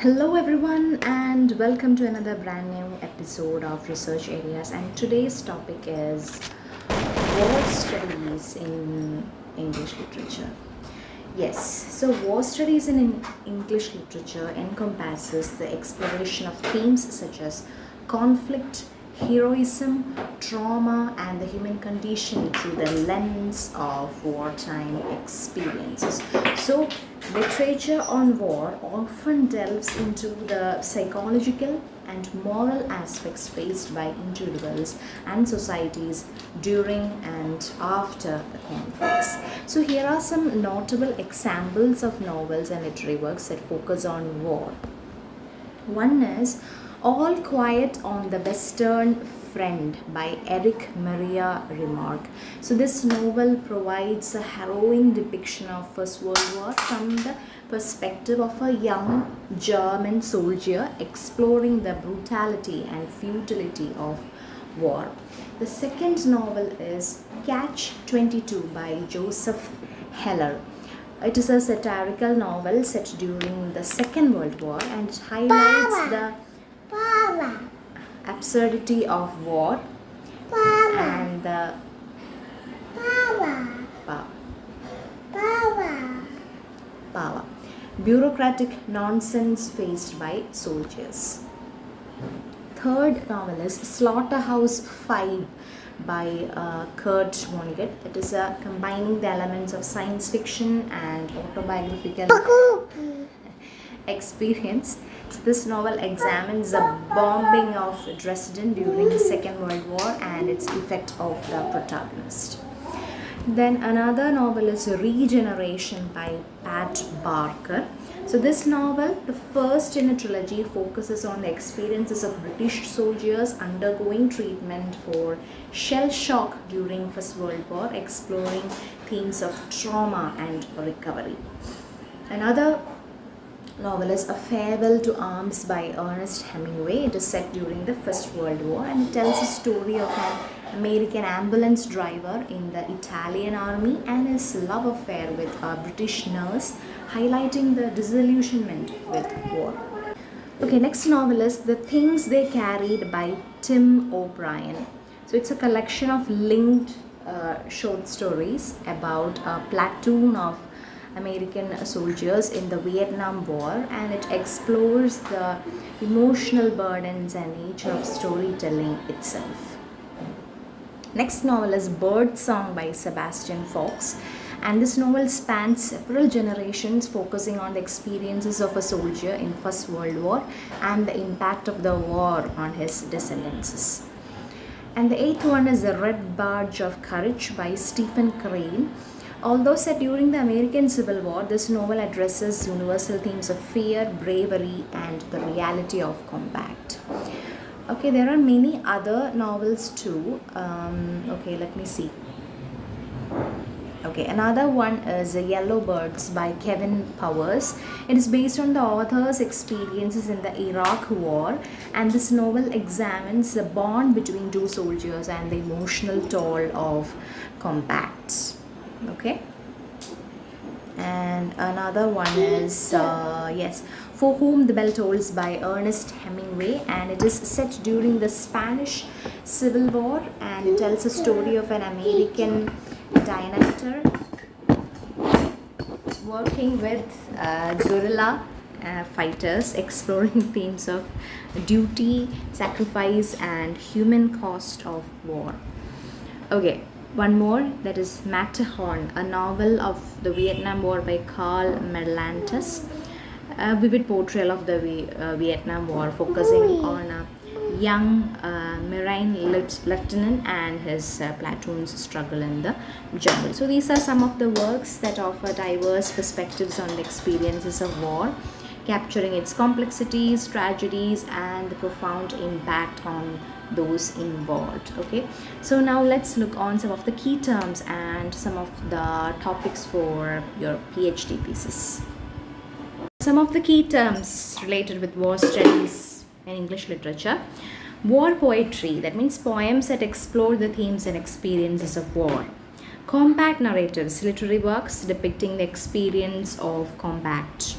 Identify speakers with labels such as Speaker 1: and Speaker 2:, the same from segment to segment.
Speaker 1: Hello, everyone, and welcome to another brand new episode of Research Areas. And today's topic is war studies in English literature. Yes, so war studies in English literature encompasses the exploration of themes such as conflict, heroism, trauma, and the human condition through the lens of wartime experiences. So, literature on war often delves into the psychological and moral aspects faced by individuals and societies during and after the conflicts. So, here are some notable examples of novels and literary works that focus on war. One is All Quiet on the Western Front by Eric Maria Remarque. So, this novel provides a harrowing depiction of First World War from the perspective of a young German soldier exploring the brutality and futility of war. The second novel is Catch 22 by Joseph Heller. It is a satirical novel set during the Second World War and it highlights the absurdity of war and the pa- power, bureaucratic nonsense faced by soldiers. Third novel is Slaughterhouse 5 by Kurt Vonnegut. It is combining the elements of science fiction and autobiographical experience. So this novel examines the bombing of Dresden during the Second World War and its effect of the protagonist. Then another novel is Regeneration by Pat Barker. So this novel, the first in a trilogy, focuses on the experiences of British soldiers undergoing treatment for shell shock during First World War, exploring themes of trauma and recovery. Another novel is A Farewell to Arms by Ernest Hemingway. It is set during the First World War and it tells a story of an American ambulance driver in the Italian army and his love affair with a British nurse, highlighting the disillusionment with war. Okay, next novel is The Things They Carried by Tim O'Brien. So it's a collection of linked short stories about a platoon of American soldiers in the Vietnam War and it explores the emotional burdens and nature of storytelling itself. Next novel is Bird Song by Sebastian Fox, and this novel spans several generations focusing on the experiences of a soldier in First World War and the impact of the war on his descendants. And the eighth one is The Red Badge of Courage by Stephen Crane. Although set during the American Civil War, this novel addresses universal themes of fear, bravery, and the reality of combat. Okay, there are many other novels too. Okay, let me see. Okay, another one is Yellow Birds by Kevin Powers. It is based on the author's experiences in the Iraq War, and this novel examines the bond between two soldiers and the emotional toll of combat. Okay, and another one is For Whom the Bell Tolls by Ernest Hemingway, and it is set during the Spanish Civil War and it tells a story of an American dynamiter working with guerrilla fighters, exploring themes of duty, sacrifice, and human cost of war. Okay, one more, that is Matterhorn, a novel of the Vietnam War by Carl Merlantes. A vivid portrayal of the Vietnam War, focusing on a young Marine lieutenant and his platoon's struggle in the jungle. So these are some of the works that offer diverse perspectives on the experiences of war, capturing its complexities, tragedies, and the profound impact on those involved. Okay, so now let's look on some of the key terms and some of the topics for your PhD thesis. Some of the key terms related with war studies in English literature. War poetry, that means poems that explore the themes and experiences of war. Combat narratives, literary works depicting the experience of combat.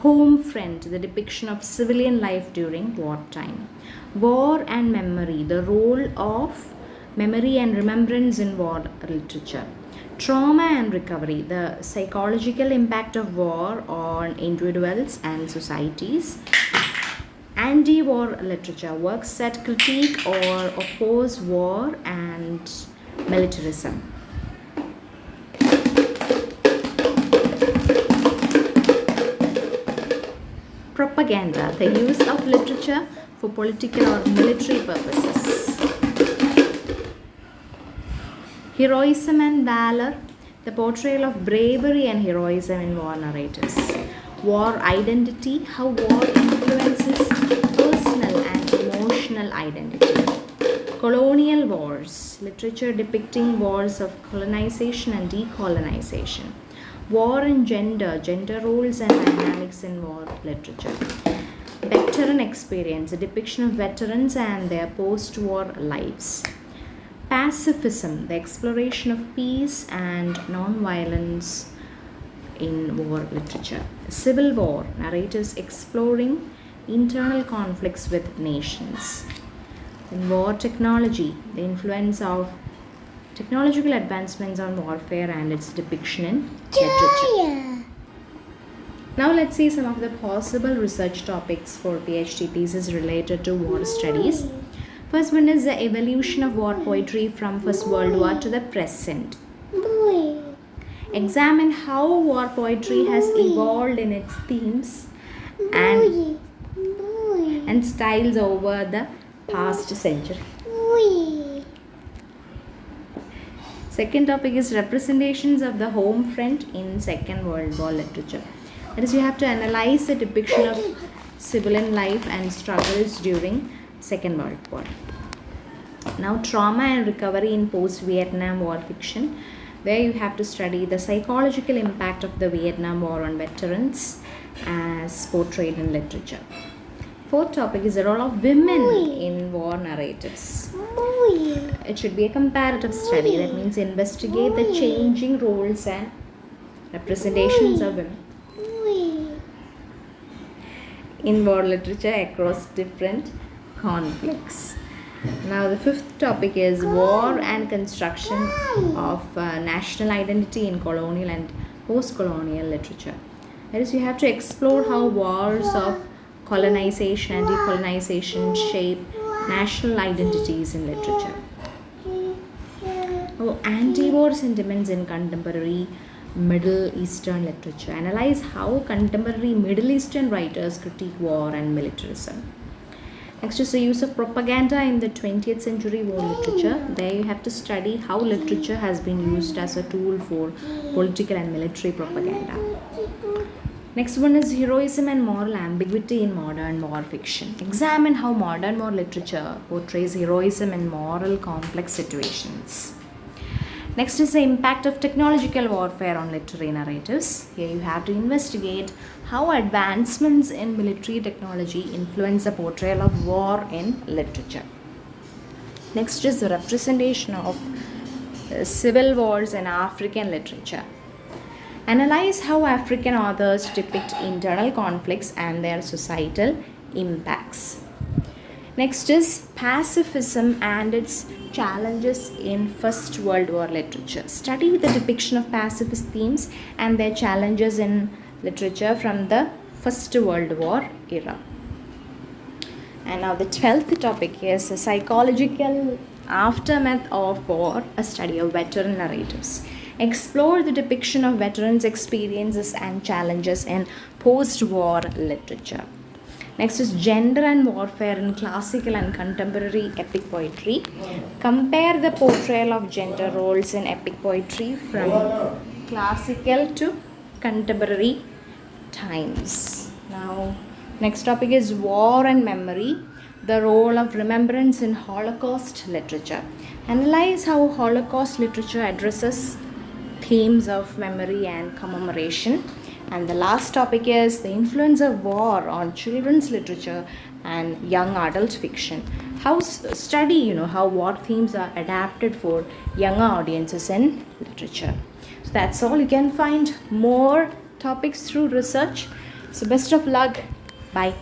Speaker 1: Home front, the depiction of civilian life during wartime. War and memory, the role of memory and remembrance in war literature. Trauma and recovery, the psychological impact of war on individuals and societies. Anti-war literature, works that critique or oppose war and militarism. Propaganda, the use of literature for political or military purposes. Heroism and valor, the portrayal of bravery and heroism in war narratives. War identity, how war influences personal and emotional identity. Colonial wars, literature depicting wars of colonization and decolonization. War and gender, gender roles and dynamics in war literature. Veteran experience, a depiction of veterans and their post-war lives. Pacifism, the exploration of peace and non-violence in war literature. Civil war, narratives exploring internal conflicts with nations. In war technology, the influence of technological advancements on warfare and its depiction in literature. Now let's see some of the possible research topics for PhD thesis related to war studies. First one is the evolution of war poetry from First World War to the present. Examine how war poetry has evolved in its themes and styles over the past century. Second topic is representations of the home front in Second World War literature. That is, you have to analyze the depiction of civilian life and struggles during Second World War. Now, trauma and recovery in post-Vietnam War fiction, where you have to study the psychological impact of the Vietnam War on veterans as portrayed in literature. Fourth topic is the role of women in war narratives. It should be a comparative study, that means investigate the changing roles and representations of women in war literature across different conflicts. Now the fifth topic is war and construction of national identity in colonial and post-colonial literature. That is, you have to explore how wars of colonization and decolonization shape national identities in literature. Anti-war sentiments in contemporary Middle Eastern literature. Analyze how contemporary Middle Eastern writers critique war and militarism. Next is the use of propaganda in the 20th century war literature. There you have to study how literature has been used as a tool for political and military propaganda. Next one is heroism and moral ambiguity in modern war fiction. Examine how modern war literature portrays heroism in moral complex situations. Next is the impact of technological warfare on literary narratives. Here you have to investigate how advancements in military technology influence the portrayal of war in literature. Next is the representation of civil wars in African literature. Analyze how African authors depict internal conflicts and their societal impacts. Next is pacifism and its challenges in First World War literature. Study the depiction of pacifist themes and their challenges in literature from the First World War era. And now the 12th topic is the psychological aftermath of war, a study of veteran narratives. Explore the depiction of veterans' experiences and challenges in post-war literature. Next is gender and warfare in classical and contemporary epic poetry. Compare the portrayal of gender roles in epic poetry from classical to contemporary times. Now, next topic is war and memory, the role of remembrance in Holocaust literature. Analyze how Holocaust literature addresses themes of memory and commemoration. And the last topic is the influence of war on children's literature and young adult fiction. Study how war themes are adapted for younger audiences in literature. So that's all. You can find more topics through research. So, best of luck. Bye.